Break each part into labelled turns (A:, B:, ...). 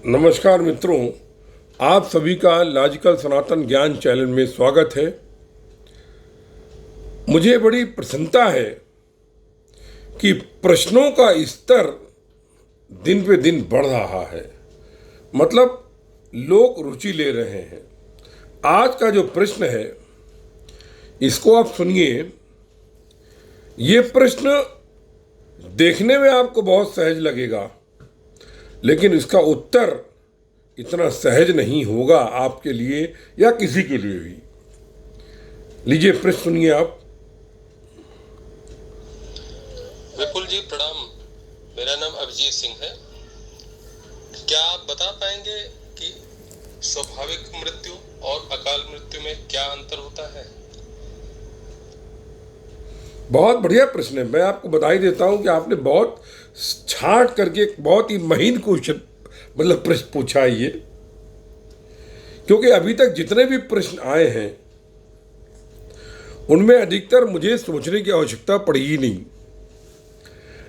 A: नमस्कार मित्रों, आप सभी का लॉजिकल सनातन ज्ञान चैनल में स्वागत है। मुझे बड़ी प्रसन्नता है कि प्रश्नों का स्तर दिन पे दिन बढ़ रहा है। मतलब लोग रुचि ले रहे हैं। आज का जो प्रश्न है इसको आप सुनिए। ये प्रश्न देखने में आपको बहुत सहज लगेगा, लेकिन इसका उत्तर इतना सहज नहीं होगा आपके लिए या किसी के लिए भी। लीजिए प्रश्न सुनिए आप।
B: विपुल जी प्रणाम। मेरा नाम अभिजीत सिंह है। क्या आप बता पाएंगे कि स्वाभाविक मृत्यु और अकाल मृत्यु में क्या अंतर होता है?
A: बहुत बढ़िया प्रश्न है। मैं आपको बधाई देता हूं कि आपने बहुत छांट करके एक बहुत ही महीन क्वेश्चन प्रश्न पूछा है ये। क्योंकि अभी तक जितने भी प्रश्न आए हैं उनमें अधिकतर मुझे सोचने की आवश्यकता पड़ी ही नहीं,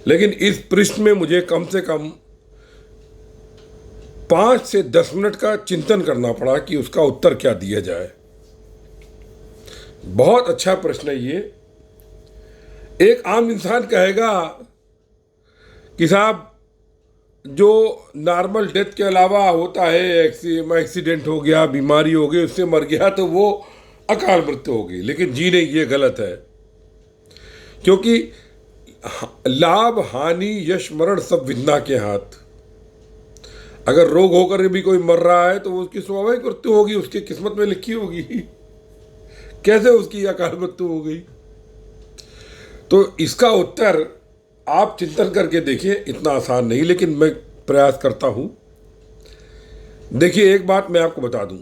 A: लेकिन इस प्रश्न में मुझे कम से कम 5 से 10 मिनट का चिंतन करना पड़ा कि उसका उत्तर क्या दिया जाए। बहुत अच्छा प्रश्न है ये। एक आम इंसान कहेगा कि साहब जो नॉर्मल डेथ के अलावा होता है, एक्सीडेंट हो गया, बीमारी हो गई, उससे मर गया तो वो अकाल मृत्यु हो गई। लेकिन जी नहीं, ये गलत है। क्योंकि लाभ हानि यश मरण सब विधाता के हाथ। अगर रोग होकर भी कोई मर रहा है तो उसकी स्वाभाविक मृत्यु होगी, उसकी किस्मत में लिखी होगी। कैसे उसकी अकाल मृत्यु हो गई? तो इसका उत्तर आप चिंतन करके देखिए। इतना आसान नहीं, लेकिन मैं प्रयास करता हूं। देखिए, एक बात मैं आपको बता दूं,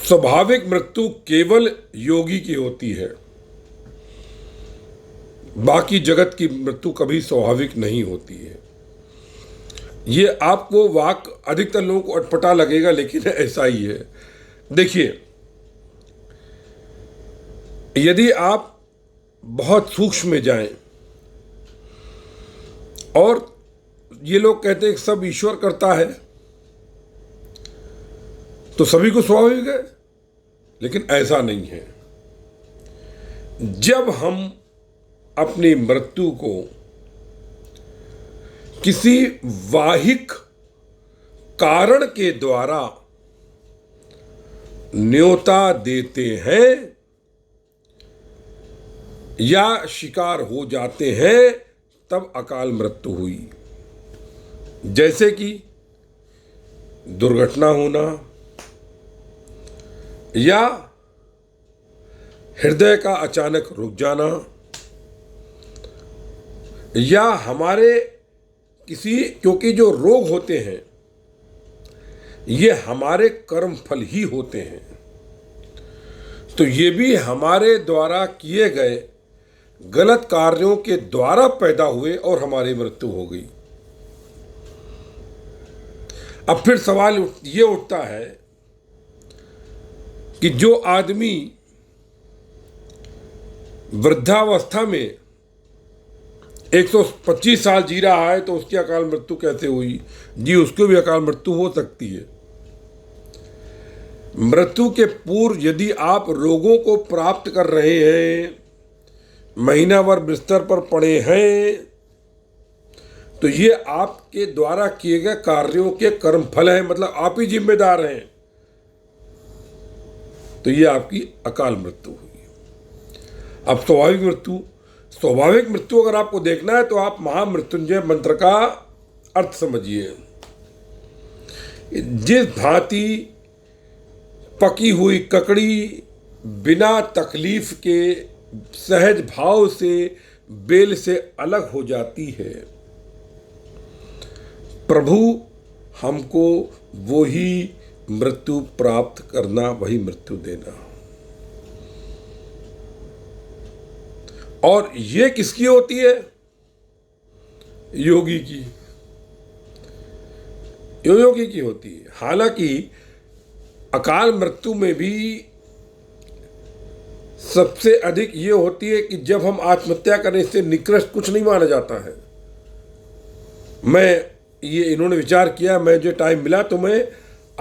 A: स्वाभाविक मृत्यु केवल योगी की होती है। बाकी जगत की मृत्यु कभी स्वाभाविक नहीं होती है। ये आपको वाक अधिकतर लोगों को अटपटा लगेगा, लेकिन ऐसा ही है। देखिए, यदि आप बहुत सूक्ष्म में जाएं, और ये लोग कहते हैं कि सब ईश्वर करता है, तो सभी को स्वाभाविक है, लेकिन ऐसा नहीं है। जब हम अपनी मृत्यु को किसी वाहिक कारण के द्वारा न्योता देते हैं या शिकार हो जाते हैं, तब अकाल मृत्यु हुई। जैसे कि दुर्घटना होना, या हृदय का अचानक रुक जाना, या हमारे किसी, क्योंकि जो रोग होते हैं ये हमारे कर्म फल ही होते हैं, तो ये भी हमारे द्वारा किए गए गलत कार्यों के द्वारा पैदा हुए और हमारी मृत्यु हो गई। अब फिर सवाल ये उठता है कि जो आदमी वृद्धावस्था में 125 साल जी रहा है, तो उसकी अकाल मृत्यु कैसे हुई? जी, उसको भी अकाल मृत्यु हो सकती है। मृत्यु के पूर्व यदि आप रोगों को प्राप्त कर रहे हैं, महीना भर बिस्तर पर पड़े हैं, तो ये आपके द्वारा किए गए कार्यों के कर्म फल हैं। मतलब आप ही जिम्मेदार हैं। तो ये आपकी अकाल मृत्यु हुई। अब स्वाभाविक मृत्यु अगर आपको देखना है तो आप महामृत्युंजय मंत्र का अर्थ समझिए। जिस भांति पकी हुई ककड़ी बिना तकलीफ के सहज भाव से बेल से अलग हो जाती है, प्रभु हमको वही मृत्यु प्राप्त करना, वही मृत्यु देना। और ये किसकी होती है? योगी की। योगी की होती है। हालांकि अकाल मृत्यु में भी सबसे अधिक ये होती है कि जब हम आत्महत्या करें, इससे निकृष्ट कुछ नहीं माना जाता है। मैं ये इन्होंने विचार किया, मैं जो टाइम मिला तो मैं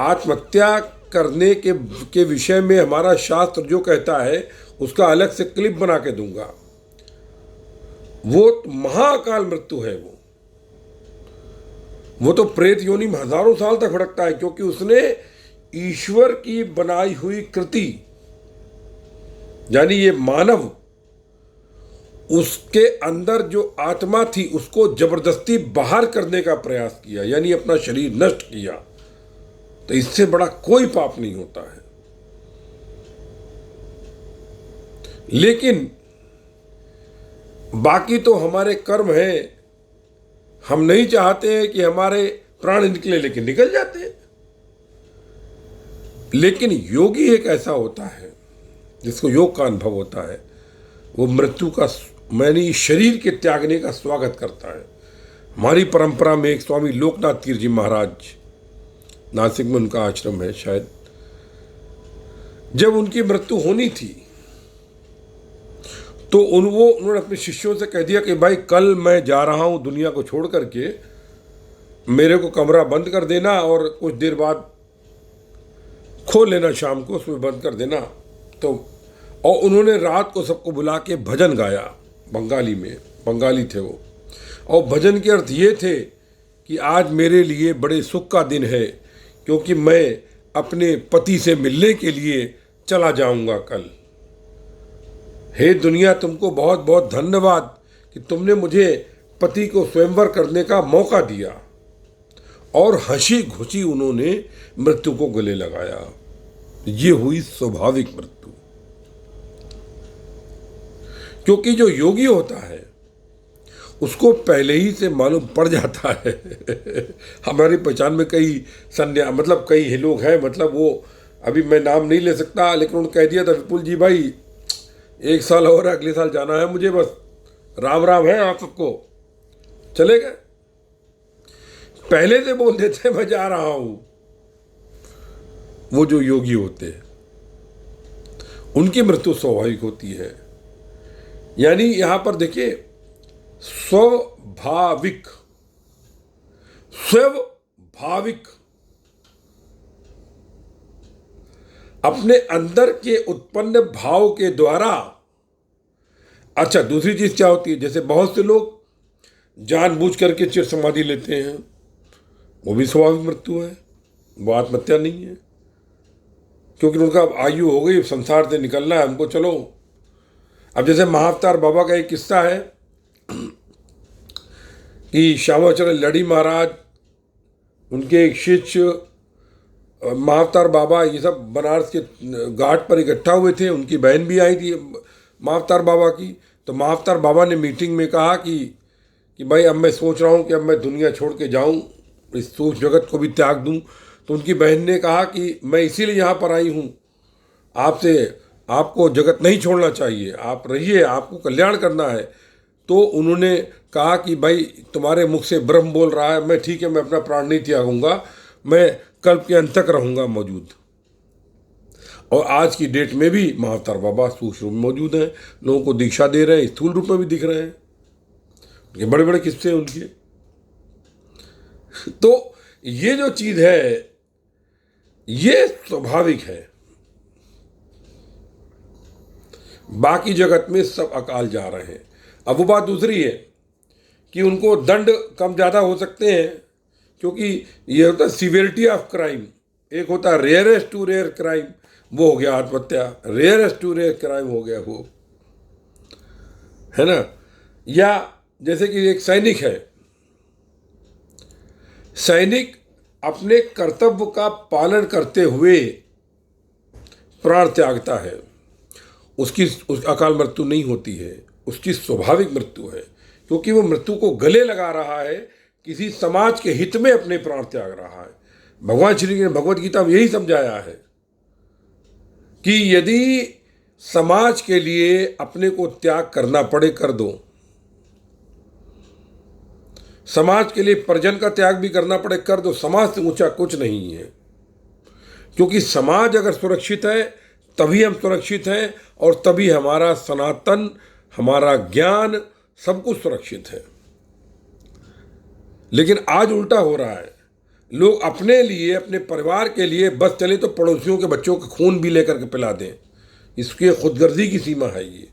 A: आत्महत्या करने के विषय में हमारा शास्त्र जो कहता है उसका अलग से क्लिप बना के दूंगा। वो महाअकाल मृत्यु है। वो तो प्रेत योनि में हजारों साल तक भटकता है, क्योंकि उसने ईश्वर की बनाई हुई कृति, यानी ये मानव, उसके अंदर जो आत्मा थी उसको जबरदस्ती बाहर करने का प्रयास किया, यानी अपना शरीर नष्ट किया। तो इससे बड़ा कोई पाप नहीं होता है। लेकिन बाकी तो हमारे कर्म है। हम नहीं चाहते हैं कि हमारे प्राण निकले, लेकिन निकल जाते हैं। लेकिन योगी एक ऐसा होता है जिसको योग का अनुभव होता है, वो मृत्यु का, मैंने शरीर के त्यागने का स्वागत करता है। हमारी परंपरा में एक स्वामी लोकनाथ तीर्थ जी महाराज, नासिक में उनका आश्रम है शायद, जब उनकी मृत्यु होनी थी तो उन्होंने अपने शिष्यों से कह दिया कि भाई कल मैं जा रहा हूँ दुनिया को छोड़ करके, मेरे को कमरा बंद कर देना और कुछ देर बाद खोल लेना, शाम को उसमें बंद कर देना। तो और उन्होंने रात को सबको बुला के भजन गाया, बंगाली में, बंगाली थे वो। और भजन के अर्थ ये थे कि आज मेरे लिए बड़े सुख का दिन है, क्योंकि मैं अपने पति से मिलने के लिए चला जाऊंगा कल। हे दुनिया, तुमको बहुत बहुत धन्यवाद कि तुमने मुझे पति को स्वयंवर करने का मौका दिया। और हंसी खुशी उन्होंने मृत्यु को गले लगाया। ये हुई स्वाभाविक मृत्यु। क्योंकि जो योगी होता है उसको पहले ही से मालूम पड़ जाता है। हमारी पहचान में कई कई लोग हैं, वो अभी मैं नाम नहीं ले सकता, लेकिन उन्होंने कह दिया था, विपुल जी भाई 1 साल और अगले साल जाना है मुझे, बस राम राम है आप सबको, चले गए। पहले से बोल देते मैं जा रहा हूं। वो जो योगी होते हैं उनकी मृत्यु स्वाभाविक होती है। यानी यहां पर देखिए, स्वाभाविक, स्वभाविक, अपने अंदर के उत्पन्न भाव के द्वारा। अच्छा, दूसरी चीज क्या होती है, जैसे बहुत से लोग जानबूझ करके चिर समाधि लेते हैं, वो भी स्वाभाविक मृत्यु है, वो आत्महत्या नहीं है। क्योंकि उनका आयु हो गई, संसार से निकलना है हमको, चलो। अब जैसे महाअवतार बाबा का एक किस्सा है कि श्यामाचरण लड़ी महाराज, उनके एक शिष्य महाअवतार बाबा, ये सब बनारस के घाट पर इकट्ठा हुए थे। उनकी बहन भी आई थी महाअवतार बाबा की। तो महाअवतार बाबा ने मीटिंग में कहा कि भाई अब मैं सोच रहा हूँ कि अब मैं दुनिया छोड़ के जाऊँ, इस सूक्ष्म जगत को भी त्याग दूँ। तो उनकी बहन ने कहा कि मैं इसीलिए यहाँ पर आई हूँ, आपको जगत नहीं छोड़ना चाहिए, आप रहिए, आपको कल्याण करना है। तो उन्होंने कहा कि भाई तुम्हारे मुख से ब्रह्म बोल रहा है, मैं ठीक है, मैं अपना प्राण नहीं त्यागूंगा, मैं कल्प के अंत तक रहूँगा मौजूद। और आज की डेट में भी महाअवतार बाबा सूक्ष्म रूप में मौजूद हैं, लोगों को दीक्षा दे रहे हैं, स्थूल रूप में भी दिख रहे हैं। ये बड़े बड़े किस्से हैं उनके। तो ये जो चीज़ है ये स्वाभाविक है। बाकी जगत में सब अकाल जा रहे हैं। अब वो बात दूसरी है कि उनको दंड कम ज़्यादा हो सकते हैं, क्योंकि ये होता है सीवियरिटी ऑफ क्राइम। एक होता है रेयरेस्ट टू रेयर क्राइम, वो हो गया आत्महत्या, रेयरेस्ट टू रेयर क्राइम हो गया वो, है ना। या जैसे कि एक सैनिक है, सैनिक अपने कर्तव्य का पालन करते हुए प्राण त्यागता है, उसकी अकाल मृत्यु नहीं होती है, उसकी स्वाभाविक मृत्यु है। क्योंकि वो मृत्यु को गले लगा रहा है, किसी समाज के हित में अपने प्राण त्याग रहा है। भगवान श्री ने भगवत गीता में यही समझाया है कि यदि समाज के लिए अपने को त्याग करना पड़े, कर दो। समाज के लिए परिजन का त्याग भी करना पड़े, कर दो। समाज से ऊंचा कुछ नहीं है। क्योंकि समाज अगर सुरक्षित है तभी हम सुरक्षित हैं, और तभी हमारा सनातन, हमारा ज्ञान, सब कुछ सुरक्षित है। लेकिन आज उल्टा हो रहा है। लोग अपने लिए, अपने परिवार के लिए बस चले तो पड़ोसियों के बच्चों का खून भी लेकर के पिला दें। इसकी खुदगर्जी की सीमा है ये।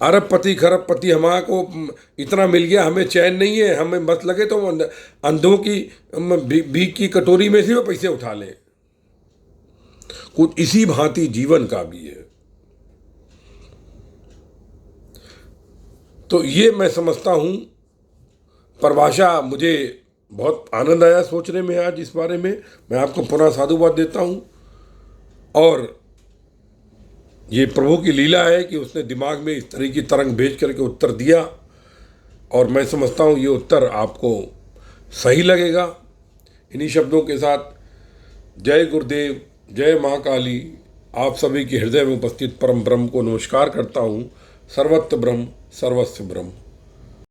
A: अरबपति खरबपति हमारे को इतना मिल गया, हमें चैन नहीं है, हमें मत लगे तो अंधों की भीख की कटोरी में से वो पैसे उठा लें। कुछ इसी भांति जीवन का भी है। तो ये मैं समझता हूँ परिभाषा। मुझे बहुत आनंद आया सोचने में आज इस बारे में। मैं आपको पुनः साधुवाद देता हूँ। और ये प्रभु की लीला है कि उसने दिमाग में इस तरह की तरंग भेज करके उत्तर दिया, और मैं समझता हूँ ये उत्तर आपको सही लगेगा। इन्हीं शब्दों के साथ जय गुरुदेव, जय महाकाली, आप सभी के हृदय में उपस्थित परम ब्रह्म को नमस्कार करता हूँ। सर्वत्र ब्रह्म, सर्वस्व ब्रह्म।